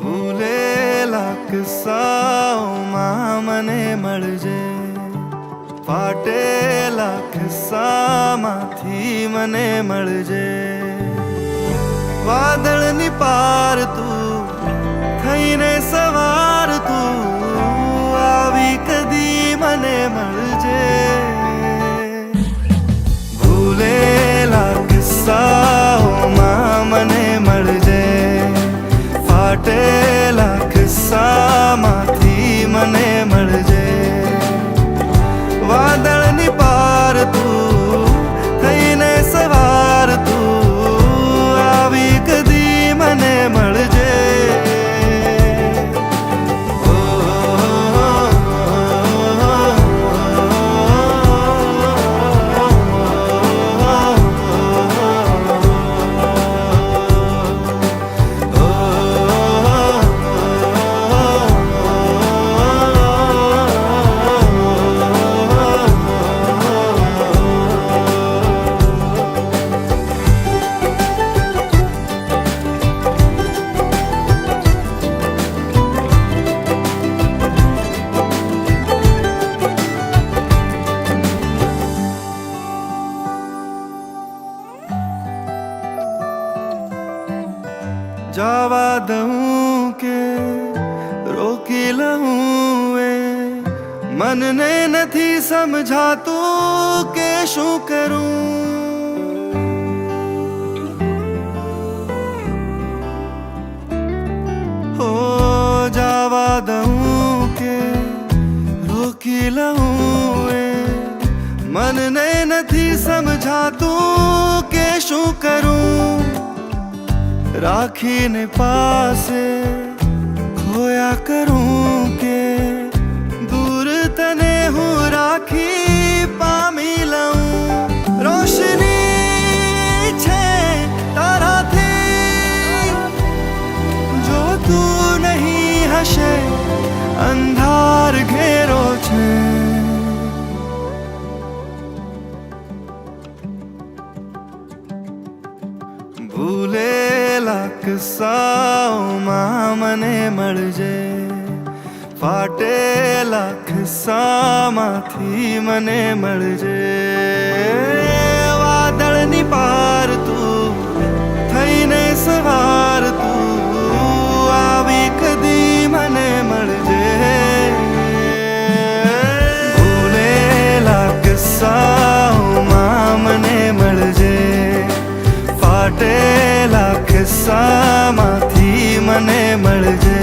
ભૂલેલા કિસ્સાઓમાં મને મળજે, ફાટેલા કિસ્સામાંથી મને મળજે. વાદળની પાર તું થઈને સવાર તું આવી કદી મને મળજે. ભૂલેલા કિસ્સાઓમાં મને મળજે, ફાટેલા કિસ્સામાંથી મને મળજે. વાદળની પાર તું થઈને સવાર તું આવી કદી મને મળજે. जावा दूं के रोकी लूं ए मनने નથી સમજાતું કે શું કરું. હો જાવા દઉં કે રોકી લઉં એ મનને નથી સમજાતું કે શું કરું. રાખીને પાસે ખોયા કરું કે દૂર તને હું રાખી પામી લઉં. રોશની છે તારાથી જો તું નહીં હશે અંધાર ઘેરો છે. ભૂલેલા કિસ્સાઓમાં મને મળજે, ફાટેલા કિસ્સામાંથી મને મળજે. વાદળની પાર તું થઈને સવાર તું આવી કદી મને મળજે. ભૂલેલા કિસ્સાઓમાં મને મળજે, ફાટેલા કિસ્સામાંથી મને મળજે.